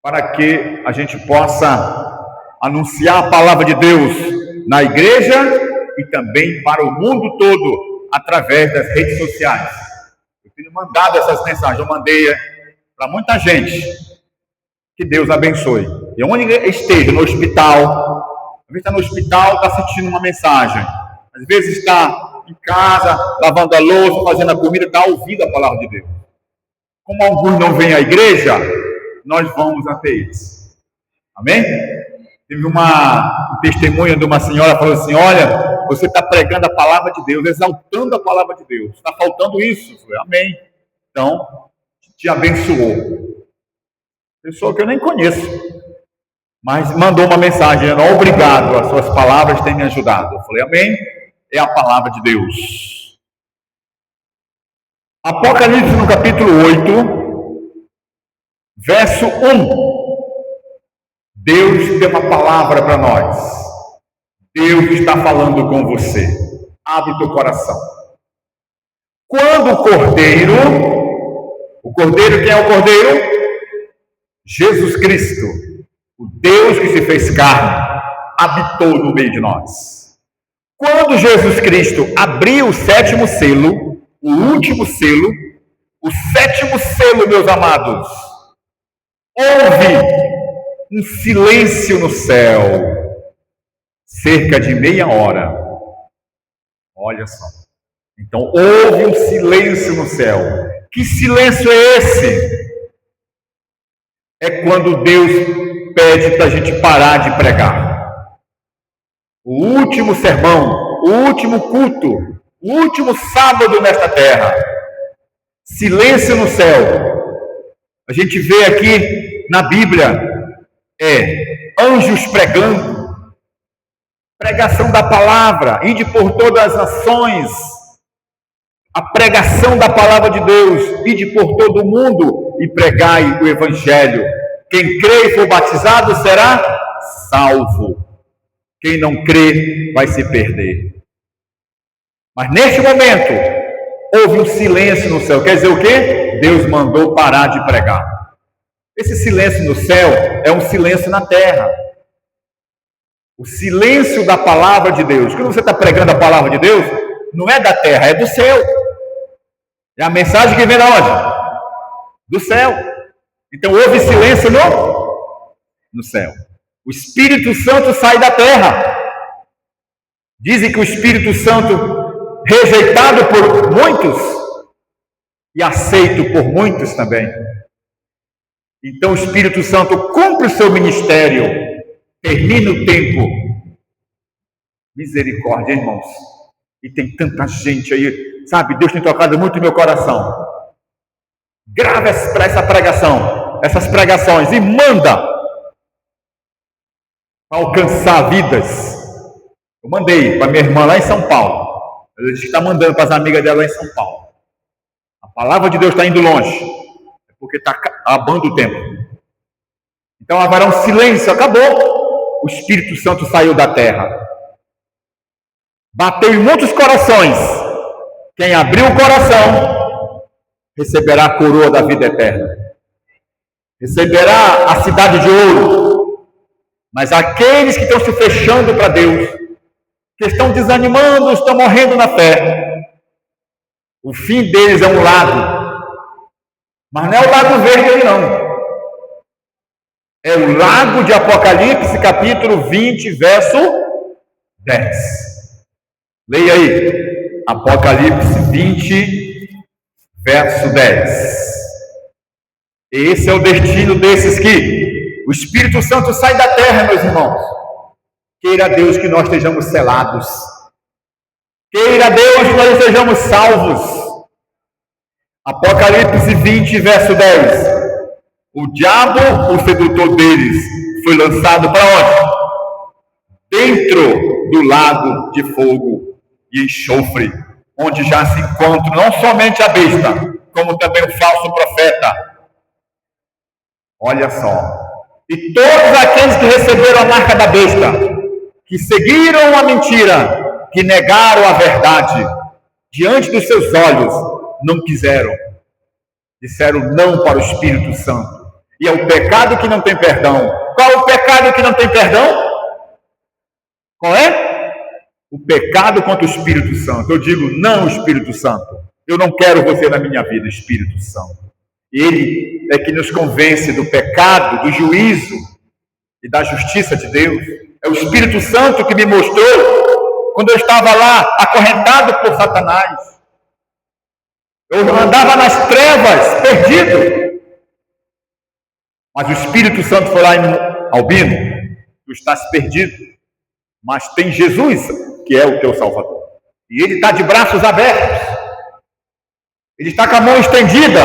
para que a gente possa anunciar a palavra de Deus na igreja e também para o mundo todo, através das redes sociais. Eu tenho mandado essas mensagens, eu mandei para muita gente. Que Deus abençoe. E onde esteja, no hospital, às vezes está no hospital, está assistindo uma mensagem, às vezes está em casa, lavando a louça, fazendo a comida, está ouvindo a palavra de Deus. Como alguns não vêm à igreja, nós vamos até eles. Amém? Teve um testemunho de uma senhora, falou assim: olha, você está pregando a palavra de Deus, exaltando a palavra de Deus, está faltando isso. Eu falei: amém. Então, te abençoou. Pessoa que eu nem conheço, mas mandou uma mensagem: obrigado, as suas palavras têm me ajudado. Eu falei: amém, é a palavra de Deus. Apocalipse no capítulo 8, verso 1. Deus tem uma palavra para nós. Deus está falando com você. Abre o teu coração. Quando o Cordeiro, quem é o Cordeiro? Jesus Cristo, o Deus que se fez carne, habitou no meio de nós. Quando Jesus Cristo abriu o sétimo selo, o último selo, o sétimo selo, meus amados, houve um silêncio no céu, cerca de meia hora. Olha só. Então, houve um silêncio no céu. Que silêncio é esse? É quando Deus pede para a gente parar de pregar. O último sermão, o último culto, o último sábado nesta terra. Silêncio no céu. A gente vê aqui na Bíblia, anjos pregando, pregação da palavra, ide por todas as nações, a pregação da palavra de Deus, ide por todo o mundo e pregai o evangelho. Quem crê e for batizado será salvo. Quem não crê vai se perder. Mas neste momento houve um silêncio no céu. Quer dizer o quê? Deus mandou parar de pregar. Esse silêncio no céu é um silêncio na terra. O silêncio da palavra de Deus. Quando você está pregando a palavra de Deus, não é da terra, é do céu. É a mensagem que vem da onde? Do céu. Então houve silêncio no céu. O Espírito Santo sai da terra. Dizem que o Espírito Santo, rejeitado por muitos e aceito por muitos também. Então o Espírito Santo cumpre o seu ministério, termina o tempo. Misericórdia, irmãos. E tem tanta gente aí, sabe? Deus tem tocado muito no meu coração. Grava essa pregação, essas pregações e manda para alcançar vidas. Eu mandei para minha irmã lá em São Paulo. Ela está mandando para as amigas dela lá em São Paulo. A palavra de Deus está indo longe, porque está acabando o tempo. Então haverá um silêncio, acabou. O Espírito Santo saiu da terra. Bateu em muitos corações. Quem abriu o coração receberá a coroa da vida eterna. Receberá a cidade de ouro. Mas aqueles que estão se fechando para Deus, que estão desanimando, estão morrendo na fé, o fim deles é um lago. Mas não é o lago verde aí não. É o lago de Apocalipse, capítulo 20, verso 10. Leia aí, Apocalipse 20, verso 10. Esse é o destino desses que o Espírito Santo sai da terra, meus irmãos. Queira Deus que nós estejamos selados. Queira Deus que nós estejamos salvos. Apocalipse 20, verso 10. O diabo, o sedutor deles, foi lançado para onde? Dentro do lago de fogo e enxofre, onde já se encontra não somente a besta, como também o falso profeta. Olha só. E todos aqueles que receberam a marca da besta, que seguiram a mentira, que negaram a verdade, diante dos seus olhos, não quiseram. Disseram não para o Espírito Santo. E é o pecado que não tem perdão. Qual é o pecado que não tem perdão? Qual é? O pecado contra o Espírito Santo. Eu digo, não, Espírito Santo. Eu não quero você na minha vida, Espírito Santo. Ele é que nos convence do pecado, do juízo e da justiça de Deus. É o Espírito Santo que me mostrou quando eu estava lá, acorrentado por Satanás. Eu andava nas trevas, perdido. Mas o Espírito Santo foi lá em Albino, tu estás perdido, mas tem Jesus, que é o teu Salvador. E Ele está de braços abertos. Ele está com a mão estendida.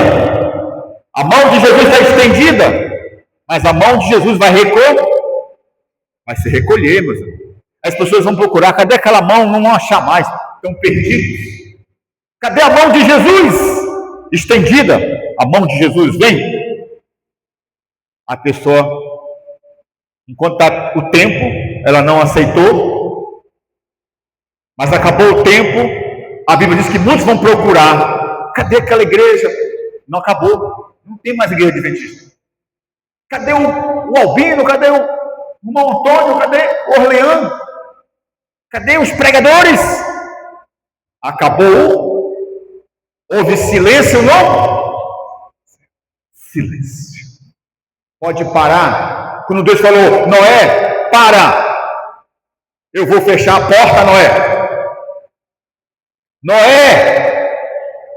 A mão de Jesus está estendida. Mas a mão de Jesus vai recolher. Vai se recolher, meus amigos. As pessoas vão procurar. Cadê aquela mão? Não vão achar mais. Estão perdidos. Cadê a mão de Jesus? Estendida. A mão de Jesus vem. A pessoa, enquanto está o tempo, ela não aceitou. Mas acabou o tempo. A Bíblia diz que muitos vão procurar. Cadê aquela igreja? Não acabou. Não tem mais igreja adventista. Cadê o Albino? Cadê o irmão Antônio? Cadê o Orleano? Cadê os pregadores? Acabou. Houve silêncio, não? Silêncio. Pode parar. Quando Deus falou, Noé, para. Eu vou fechar a porta, Noé. Noé,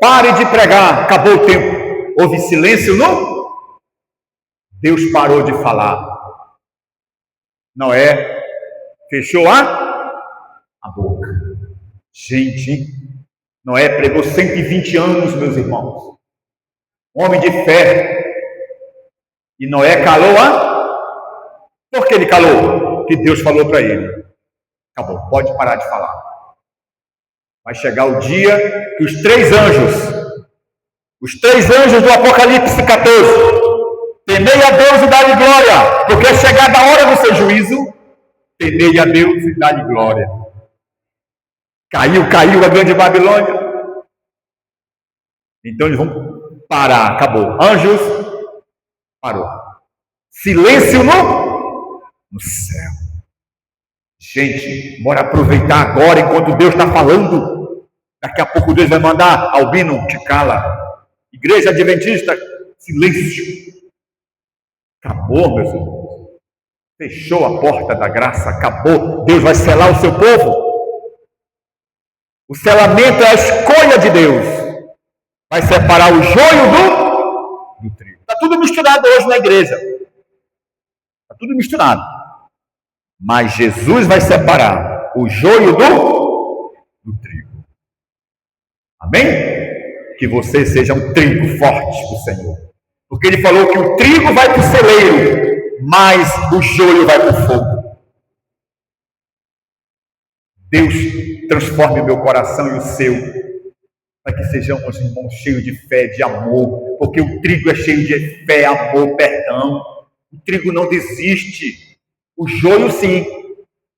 pare de pregar. Acabou o tempo. Houve silêncio, não? Deus parou de falar. Noé fechou a boca. Gente, Noé pregou 120 anos, meus irmãos. Homem de fé. E Noé calou Por que ele calou? Porque Deus falou para ele. Acabou, pode parar de falar. Vai chegar o dia que os três anjos do Apocalipse 14, temei a Deus e dá-lhe glória, porque é chegada a hora do seu juízo, temei a Deus e dá-lhe glória. Caiu a grande Babilônia. Então eles vão parar, acabou. Anjos, parou. Silêncio no céu. Gente, bora aproveitar agora enquanto Deus está falando. Daqui a pouco Deus vai mandar, Albino, te cala. Igreja Adventista, silêncio. Acabou, meus irmãos. Fechou a porta da graça, acabou. Deus vai selar o seu povo. O selamento é a escolha de Deus. Vai separar o joio do trigo. Está tudo misturado hoje na igreja. Está tudo misturado. Mas Jesus vai separar o joio do trigo. Amém? Que você seja um trigo forte do Senhor. Porque Ele falou que o trigo vai para o celeiro, mas o joio vai para o fogo. Deus transforme o meu coração e o seu, para que sejamos irmãos cheios de fé, de amor, porque o trigo é cheio de fé, amor, perdão. O trigo não desiste. O joio sim.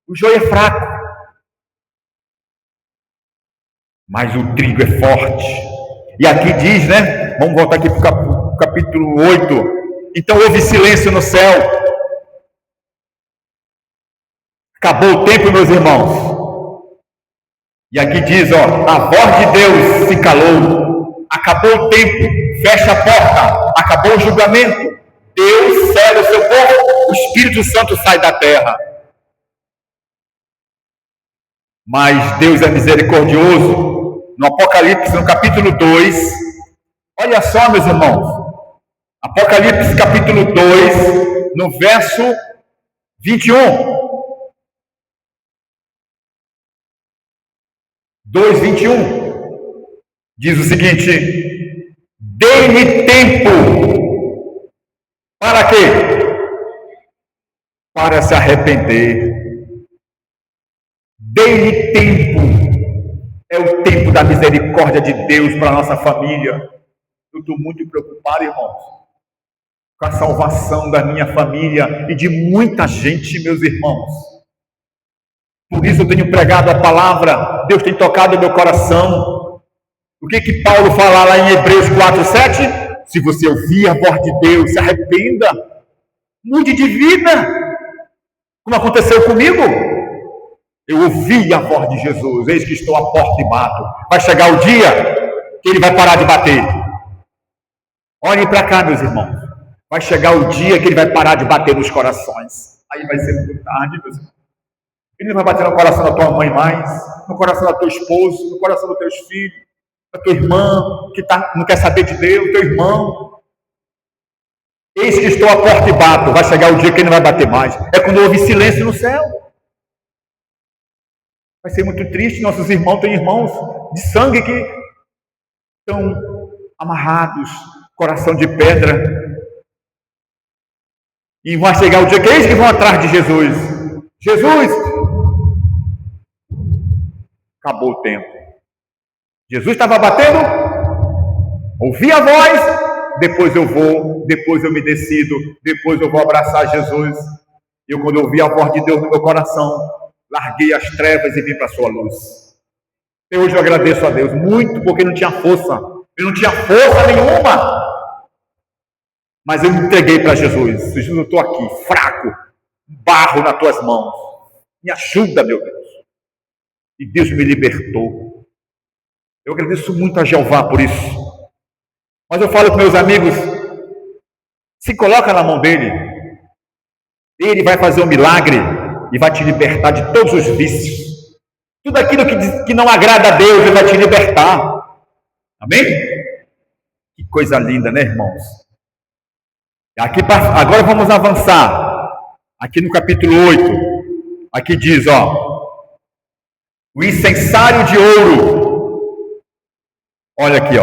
O joio é fraco. Mas o trigo é forte. E aqui diz, né? Vamos voltar aqui para o capítulo 8. Então houve silêncio no céu. Acabou o tempo, meus irmãos. E aqui diz, a voz de Deus se calou. Acabou o tempo. Fecha a porta. Acabou o julgamento. Deus cela o seu povo. O Espírito Santo sai da terra. Mas Deus é misericordioso. No Apocalipse, no capítulo 2, olha só, meus irmãos, Apocalipse capítulo 2, no verso 21. 2:21 diz o seguinte: dei-lhe tempo. Para quê? Para se arrepender. Dei-lhe tempo. É o tempo da misericórdia de Deus para a nossa família. Eu estou muito preocupado, irmãos, com a salvação da minha família e de muita gente, meus irmãos. Por isso eu tenho pregado a palavra. Deus tem tocado o meu coração. O que Paulo fala lá em Hebreus 4:7? Se você ouvir a voz de Deus, se arrependa, mude de vida, como aconteceu comigo. Eu ouvi a voz de Jesus, eis que estou à porta e bato. Vai chegar o dia que ele vai parar de bater. Olhem para cá, meus irmãos. Vai chegar o dia que ele vai parar de bater nos corações. Aí vai ser muito tarde, meus irmãos. Ele não vai bater no coração da tua mãe mais, no coração do teu esposo, no coração dos teus filhos, da tua irmã que não quer saber de Deus, teu irmão. Eis que estou à porta e bato. Vai chegar o dia que ele não vai bater mais. É quando houve silêncio no céu. Vai ser muito triste. Nossos irmãos têm irmãos de sangue que estão amarrados, coração de pedra. E vai chegar o dia que eles que vão atrás de Jesus. Jesus! Acabou o tempo. Jesus estava batendo, ouvi a voz, depois eu vou, depois eu me decido, depois eu vou abraçar Jesus. Eu, quando eu ouvi a voz de Deus no meu coração, larguei as trevas e vim para a sua luz. E hoje eu agradeço a Deus muito, porque não tinha força. Eu não tinha força nenhuma. Mas eu me entreguei para Jesus. Jesus, eu estou aqui, fraco, barro nas tuas mãos. Me ajuda, meu Deus. E Deus me libertou. Eu agradeço muito a Jeová por isso. Mas eu falo com meus amigos, se coloca na mão dele. Ele vai fazer um milagre e vai te libertar de todos os vícios. Tudo aquilo que não agrada a Deus, ele vai te libertar. Amém? Que coisa linda, né, irmãos? Agora vamos avançar. Aqui no capítulo 8. Aqui diz, o incensário de ouro. Olha aqui,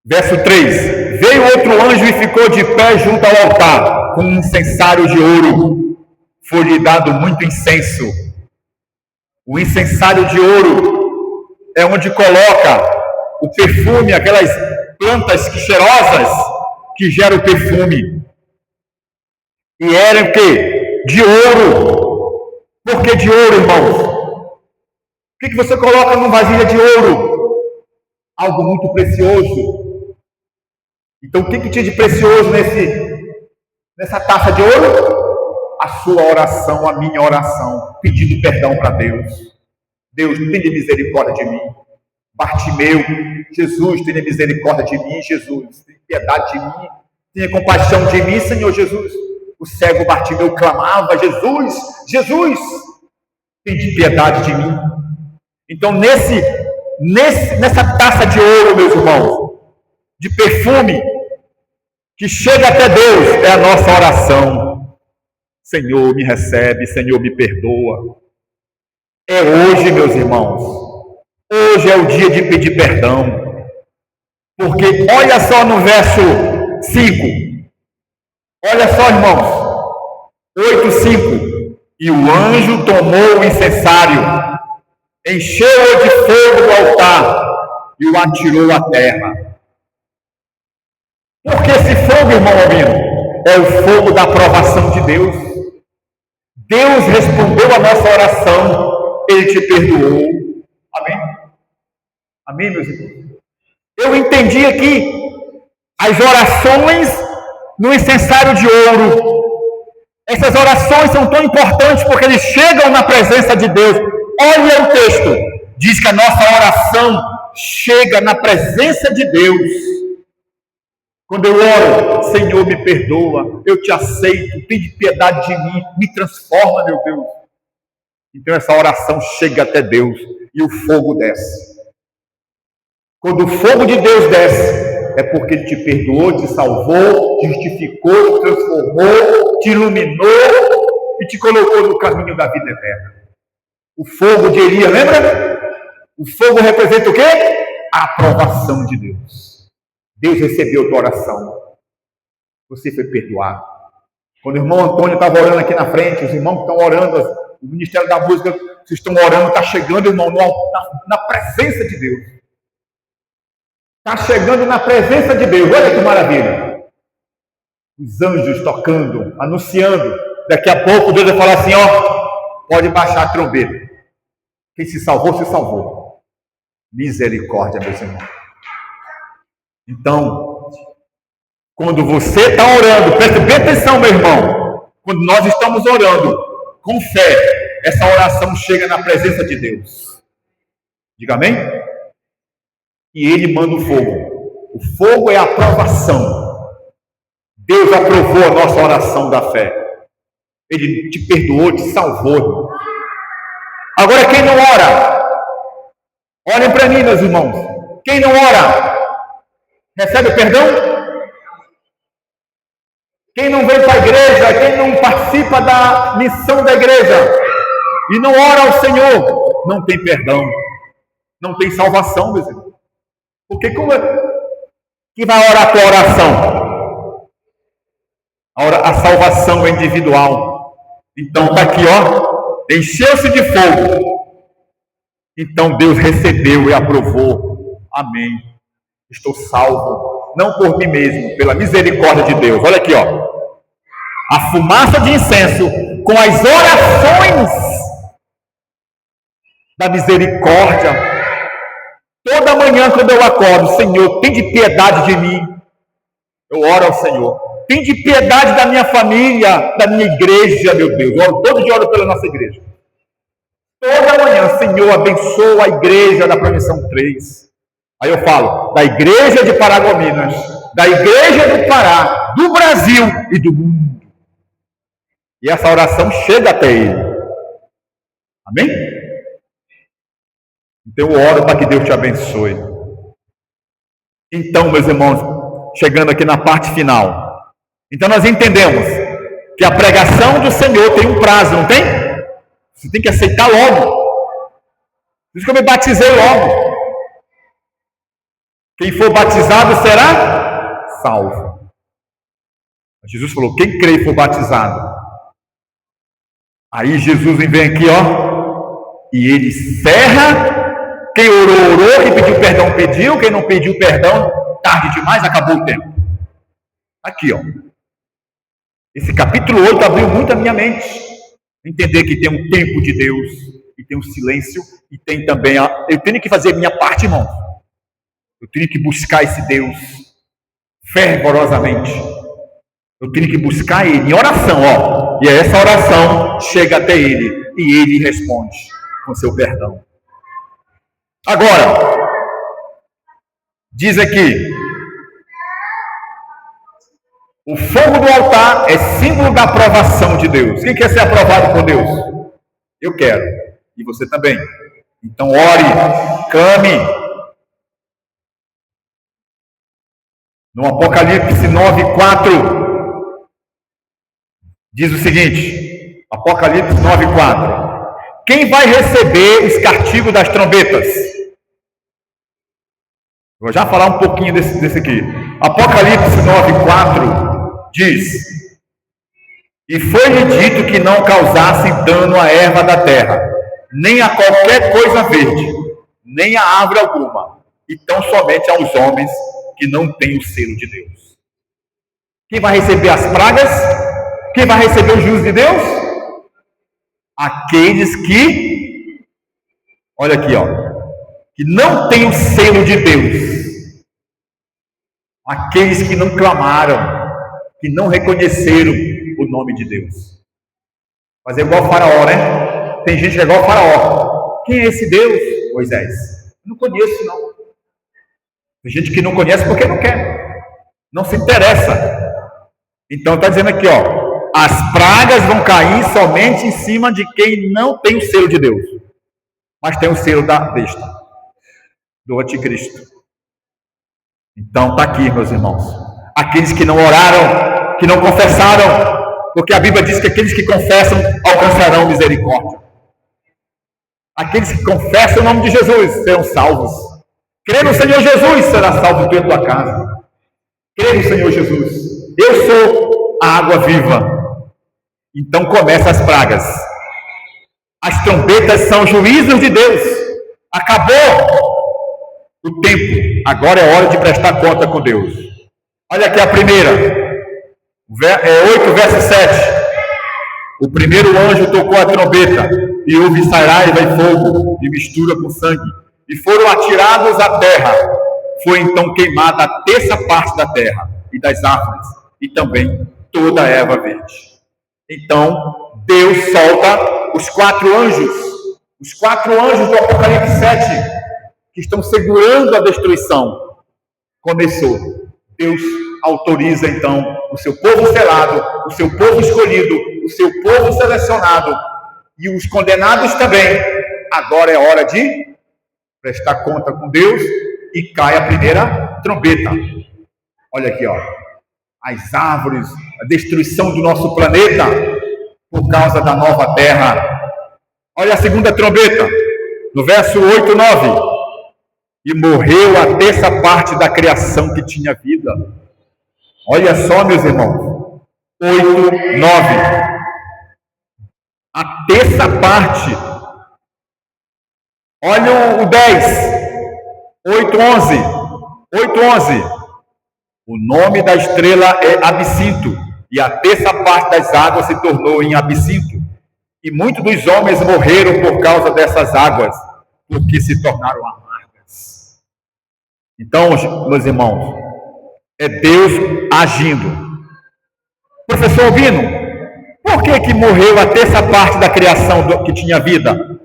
Verso 3. Veio outro anjo e ficou de pé junto ao altar, com um incensário de ouro. Foi-lhe dado muito incenso. O incensário de ouro é onde coloca o perfume, aquelas plantas cheirosas que geram o perfume. E era o quê? De ouro. Por que de ouro, irmãos? O que você coloca numa vasilha de ouro? Algo muito precioso. Então, o que tinha de precioso nessa taça de ouro? A sua oração, a minha oração, pedindo perdão para Deus. Deus, tenha misericórdia de mim. Bartimeu, Jesus, tenha misericórdia de mim, Jesus, tenha piedade de mim, tenha compaixão de mim, Senhor Jesus. O cego Bartimeu clamava, Jesus, Jesus, tenha piedade de mim. Então, nessa taça de ouro, meus irmãos, de perfume, que chega até Deus, é a nossa oração. Senhor, me recebe, Senhor, me perdoa. É hoje, meus irmãos. Hoje é o dia de pedir perdão. Porque olha só no verso 5. Olha só, irmãos. 8:5. E o anjo tomou o incensário, encheu-o de fogo do altar e o atirou à terra. Porque esse fogo, irmão Albino, é o fogo da aprovação de Deus. Deus respondeu a nossa oração, Ele te perdoou. Amém? Amém, meus irmãos? Eu entendi aqui as orações no incensário de ouro. Essas orações são tão importantes porque eles chegam na presença de Deus. Olha o texto. Diz que a nossa oração chega na presença de Deus. Quando eu oro, Senhor, me perdoa, eu te aceito, tem piedade de mim, me transforma, meu Deus. Então essa oração chega até Deus e o fogo desce. Quando o fogo de Deus desce, é porque Ele te perdoou, te salvou, te justificou, te transformou, te iluminou e te colocou no caminho da vida eterna. O fogo de Elias, lembra? O fogo representa o quê? A aprovação de Deus. Deus recebeu a tua oração. Você foi perdoado. Quando o irmão Antônio estava orando aqui na frente, os irmãos que estão orando, o Ministério da Música, vocês estão orando, está chegando, irmão, na presença de Deus. Está chegando na presença de Deus. Olha que maravilha. Os anjos tocando, anunciando. Daqui a pouco Deus vai falar assim, pode baixar a trombeta. Quem se salvou, se salvou. Misericórdia, meus irmãos. Então, quando você está orando, preste bem atenção, meu irmão. Quando nós estamos orando com fé, essa oração chega na presença de Deus. Diga amém? E Ele manda o fogo. O fogo é a aprovação. Deus aprovou a nossa oração da fé. Ele te perdoou, te salvou. Agora, quem não ora? Olhem para mim, meus irmãos. Quem não ora, recebe perdão? Quem não vem para a igreja, quem não participa da missão da igreja e não ora ao Senhor, não tem perdão, não tem salvação, meus irmãos. Porque como é que vai orar a tua oração? A salvação é individual. Então está aqui, ó, encheu-se de fogo. Então Deus recebeu e aprovou. Amém. Estou salvo, não por mim mesmo, pela misericórdia de Deus. Olha aqui, ó. A fumaça de incenso com as orações da misericórdia. Toda manhã quando eu acordo, Senhor, tem de piedade de mim. Eu oro ao Senhor. Tem de piedade da minha família, da minha igreja, meu Deus. Eu oro, todo dia oro pela nossa igreja. Toda manhã, Senhor, abençoa a igreja da Promissão 3. Aí eu falo, da igreja de Paragominas, da igreja do Pará, do Brasil e do mundo. E essa oração chega até Ele. Amém? Então eu oro para que Deus te abençoe. Então, meus irmãos, chegando aqui na parte final. Então nós entendemos que a pregação do Senhor tem um prazo, não tem? Você tem que aceitar logo. Por isso que eu me batizei logo. Quem for batizado será salvo. Jesus falou, quem crê e for batizado. Aí Jesus vem aqui, ó, e ele encerra. Quem orou, orou, quem pediu perdão, pediu, quem não pediu perdão, tarde demais, acabou o tempo. Aqui, ó. Esse capítulo 8 abriu muito a minha mente. Entender que tem um tempo de Deus, e tem um silêncio, e tem também eu tenho que fazer a minha parte, irmão. Eu tenho que buscar esse Deus fervorosamente. Eu tenho que buscar Ele em oração, ó. E essa oração chega até Ele, e Ele responde com seu perdão. Agora, diz aqui, o fogo do altar é símbolo da aprovação de Deus. Quem quer ser aprovado por Deus? Eu quero. E você também. Então ore, clame. No Apocalipse 9:4 diz o seguinte, Apocalipse 9:4. Quem vai receber os castigos das trombetas? Vou já falar um pouquinho desse aqui. Apocalipse 9:4 diz: e foi-lhe dito que não causassem dano à erva da terra, nem a qualquer coisa verde, nem a árvore alguma, e tão somente aos homens que não têm o selo de Deus. Quem vai receber as pragas? Quem vai receber o juízo de Deus? Aqueles que, olha aqui, ó, que não têm o selo de Deus. Aqueles que não clamaram, que não reconheceram o nome de Deus. Fazer igual o faraó, né? Tem gente que é igual o faraó. Quem é esse Deus? Moisés. Não conheço, não. Tem gente que não conhece porque não quer. Não se interessa. Então está dizendo aqui, ó. As pragas vão cair somente em cima de quem não tem o selo de Deus. Mas tem o selo da besta. Do anticristo. Então está aqui, meus irmãos. Aqueles que não oraram, que não confessaram, porque a Bíblia diz que aqueles que confessam alcançarão misericórdia. Aqueles que confessam o nome de Jesus serão salvos. Crê no Senhor Jesus, será salvo tu e a tua casa. Crê no Senhor Jesus. Eu sou a água viva. Então começam as pragas. As trombetas são juízos de Deus. Acabou o tempo. Agora é hora de prestar conta com Deus. Olha aqui a primeira. 8, verso 7. O primeiro anjo tocou a trombeta, e houve saraiva e fogo, e mistura com sangue, e foram atirados à terra foi então queimada a terça parte da terra e das árvores, e também toda a erva verde. Então, Deus solta os 4 anjos do Apocalipse 7, que estão segurando a destruição. Começou. Deus autoriza, então, o seu povo selado, o seu povo escolhido, o seu povo selecionado e os condenados também. Agora é hora de prestar conta com Deus e cai a primeira trombeta. Olha aqui, ó. As árvores, a destruição do nosso planeta por causa da nova terra. Olha a segunda trombeta, no verso 8 e 9. E morreu a terça parte da criação que tinha vida. Olha só, meus irmãos. 8, 9. A terça parte. Olha o 10. 8, 11. 8, 11. O nome da estrela é Absinto, e a terça parte das águas se tornou em absinto. E muitos dos homens morreram por causa dessas águas, porque se tornaram amargas. Então, meus irmãos, é Deus agindo. Professor Albino, por que morreu a terça parte da criação que tinha vida?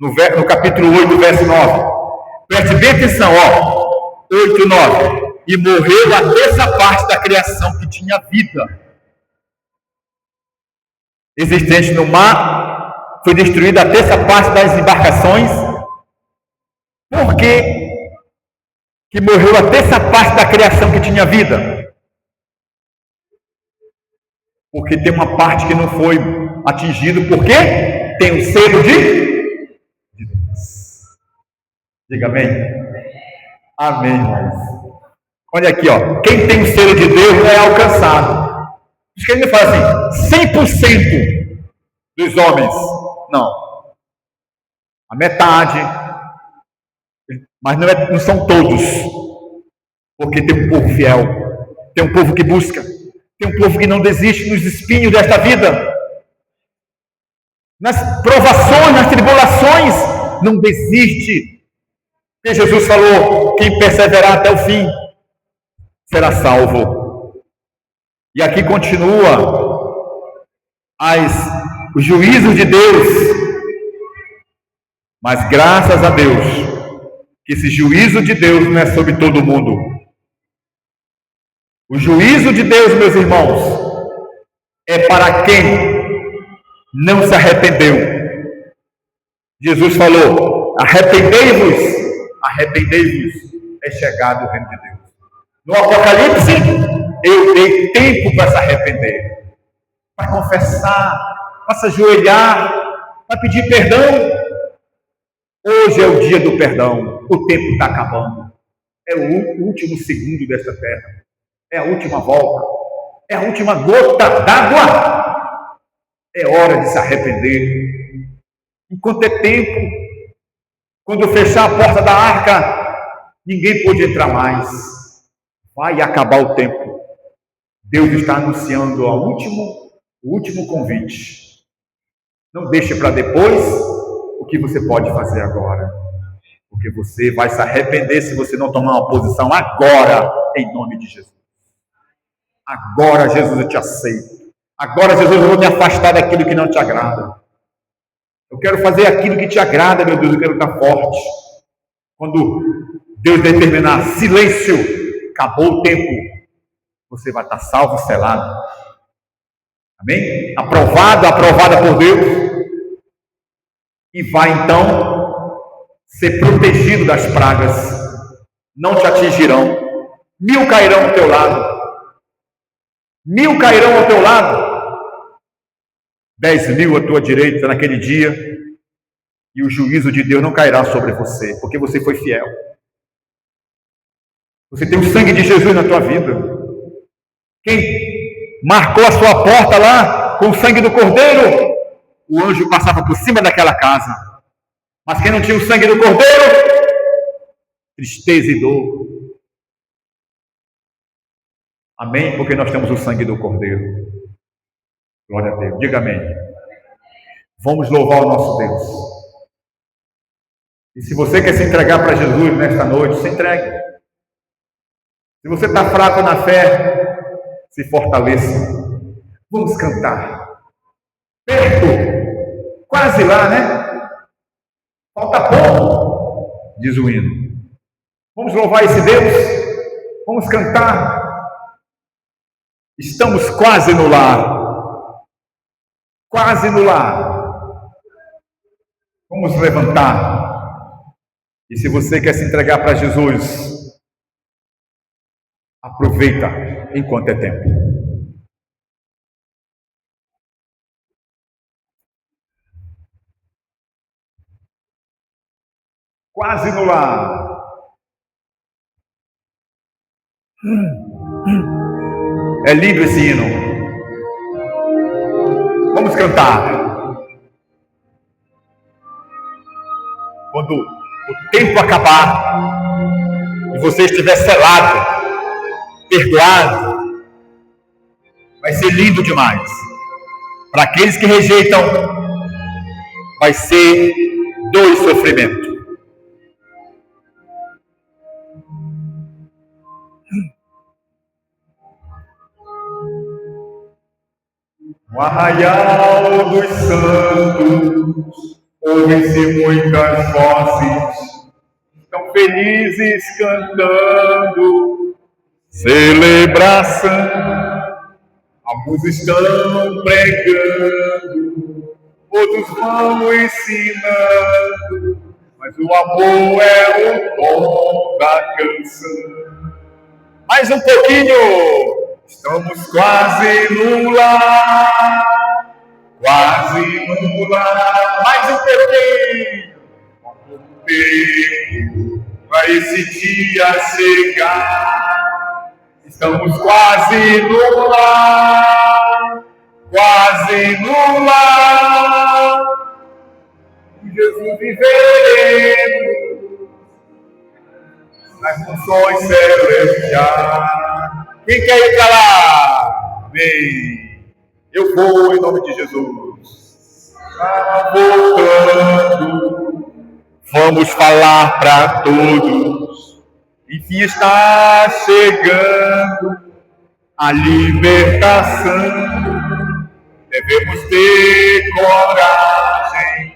No capítulo 8, verso 9. Preste bem atenção, ó. 8, 9. E morreu a terça parte da criação que tinha vida existente no mar, foi destruída a terça parte das embarcações. Por que morreu a terça parte da criação que tinha vida? Porque tem uma parte que não foi atingida, porque tem o selo de Deus. Diga amém. Amém, irmãos. Olha aqui, ó. Quem tem o selo de Deus não é alcançado. Isso que ele fala assim, 100% dos homens. Não. A metade. Mas não são todos. Porque tem um povo fiel. Tem um povo que busca. Tem um povo que não desiste nos espinhos desta vida. Nas provações, nas tribulações, não desiste. Porque Jesus falou, quem perseverar até o fim será salvo. E aqui continua os juízos de Deus. Mas graças a Deus, que esse juízo de Deus não é sobre todo mundo. O juízo de Deus, meus irmãos, é para quem não se arrependeu. Jesus falou, arrependei-vos, é chegado o reino de Deus. No Apocalipse, eu dei tempo para se arrepender, para confessar, para se ajoelhar, para pedir perdão. Hoje é o dia do perdão, o tempo está acabando. É o último segundo desta terra, é a última volta, é a última gota d'água. É hora de se arrepender. Enquanto é tempo, quando eu fechar a porta da arca, ninguém pode entrar mais. Vai acabar o tempo. Deus está anunciando o último convite. Não deixe para depois o que você pode fazer agora. Porque você vai se arrepender se você não tomar uma posição agora, em nome de Jesus. Agora, Jesus, eu te aceito. Agora, Jesus, eu vou me afastar daquilo que não te agrada. Eu quero fazer aquilo que te agrada, meu Deus, eu quero estar forte. Quando Deus determinar silêncio, acabou o tempo, você vai estar salvo, selado. Amém? Aprovada por Deus. E vai então ser protegido das pragas. Não te atingirão. 1000 cairão ao teu lado. 1000 cairão ao teu lado. 10.000 à tua direita naquele dia. E o juízo de Deus não cairá sobre você, porque você foi fiel. Você tem o sangue de Jesus na tua vida. Quem marcou a sua porta lá com o sangue do Cordeiro, o anjo passava por cima daquela casa. Mas quem não tinha o sangue do Cordeiro, tristeza e dor. Amém? Porque nós temos o sangue do Cordeiro. Glória a Deus. Diga amém. Vamos louvar o nosso Deus. E se você quer se entregar para Jesus nesta noite, se entregue. Se você está fraco na fé, se fortaleça. Vamos cantar. Perto, quase lá, né? Falta pouco, diz o hino. Vamos louvar esse Deus? Vamos cantar. Estamos quase no lar. Quase no lar. Vamos levantar. E se você quer se entregar para Jesus, aproveita enquanto é tempo. Quase no lar. É lindo esse hino. Vamos cantar. Quando o tempo acabar e você estiver selado, perdoado, vai ser lindo demais. Para aqueles que rejeitam, vai ser dor e sofrimento. No arraial dos santos, ouvem-se muitas vozes, estão felizes cantando, celebração. Alguns estão pregando, outros vão ensinando, mas o amor é o tom da canção. Mais um pouquinho! Estamos quase no lar, quase no lar. Mais um pouquinho, pouco tempo para esse dia chegar. Estamos quase no lar, quase no lar. Com Jesus viveremos nas mansões celestiais. Quem quer ir para lá? Amém. Eu vou em nome de Jesus. Voltando, vamos falar para todos. Enfim está chegando a libertação. Devemos ter coragem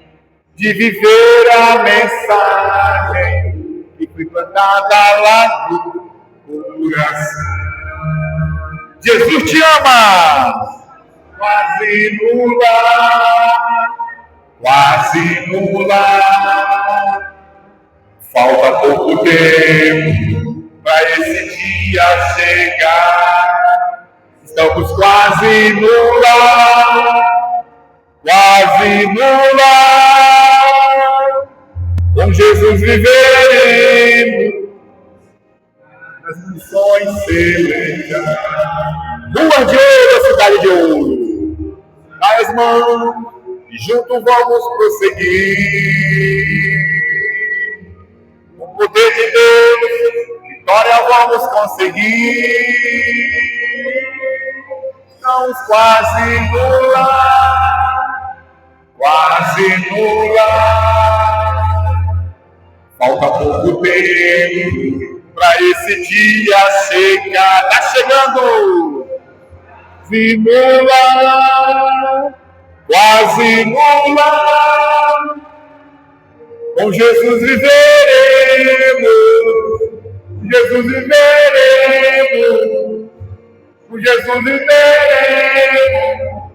de viver a mensagem que foi plantada lá no coração. Jesus te ama! Quase no lar, quase no lar. Falta pouco tempo para esse dia chegar. Estamos quase no lar, quase no lar. Com Jesus viveremos as missões celestiais. Rua de ouro, a cidade de ouro. Dai as mãos e juntos vamos prosseguir. Com o poder de Deus, vitória vamos conseguir. Estamos quase no lar, quase no lar. Falta pouco tempo para esse dia chegar. Está chegando! Quase no lar, quase no lar. Com Jesus viveremos, com Jesus viveremos, com Jesus viveremos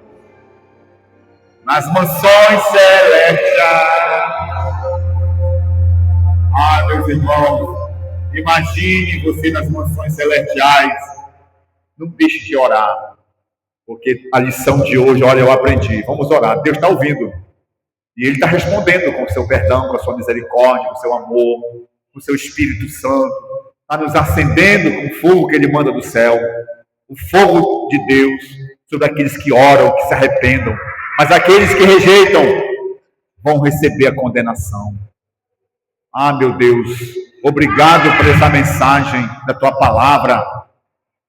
nas mansões celestiais. Ah, meus irmãos, imagine você nas mansões celestiais. Não deixe de orar, porque a lição de hoje, olha, eu aprendi. Vamos orar. Deus está ouvindo. E Ele está respondendo com o seu perdão, com a sua misericórdia, com o seu amor, com o seu Espírito Santo. Está nos acendendo com o fogo que Ele manda do céu. O fogo de Deus sobre aqueles que oram, que se arrependam. Mas aqueles que rejeitam vão receber a condenação. Ah, meu Deus, obrigado por essa mensagem da Tua palavra.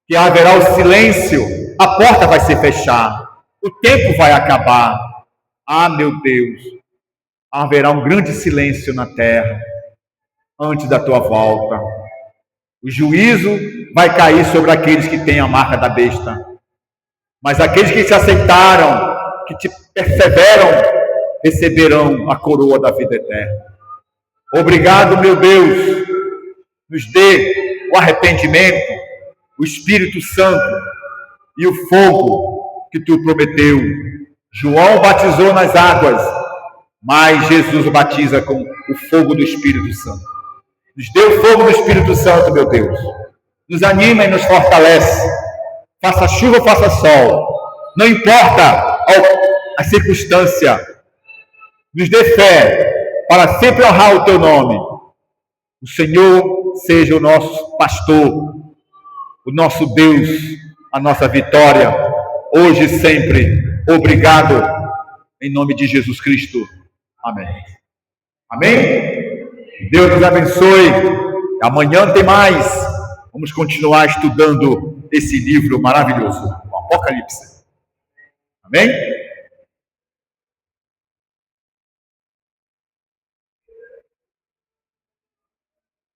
Que haverá o silêncio, a porta vai se fechar, o tempo vai acabar. Ah, meu Deus, haverá um grande silêncio na terra antes da tua volta. O juízo vai cair sobre aqueles que têm a marca da besta. Mas aqueles que te aceitaram, que te perseveram, receberão a coroa da vida eterna. Obrigado, meu Deus, nos dê o arrependimento, o Espírito Santo e o fogo que tu prometeu. João batizou nas águas, mas Jesus batiza com o fogo do Espírito Santo. Nos dê o fogo do Espírito Santo, meu Deus. Nos anima e nos fortalece. Faça chuva, faça sol. Não importa a circunstância. Nos dê fé para sempre honrar o teu nome. O Senhor seja o nosso pastor, o nosso Deus, a nossa vitória, hoje e sempre. Obrigado, em nome de Jesus Cristo. Amém. Amém? Deus nos abençoe. Amanhã tem mais. Vamos continuar estudando esse livro maravilhoso, o Apocalipse. Amém?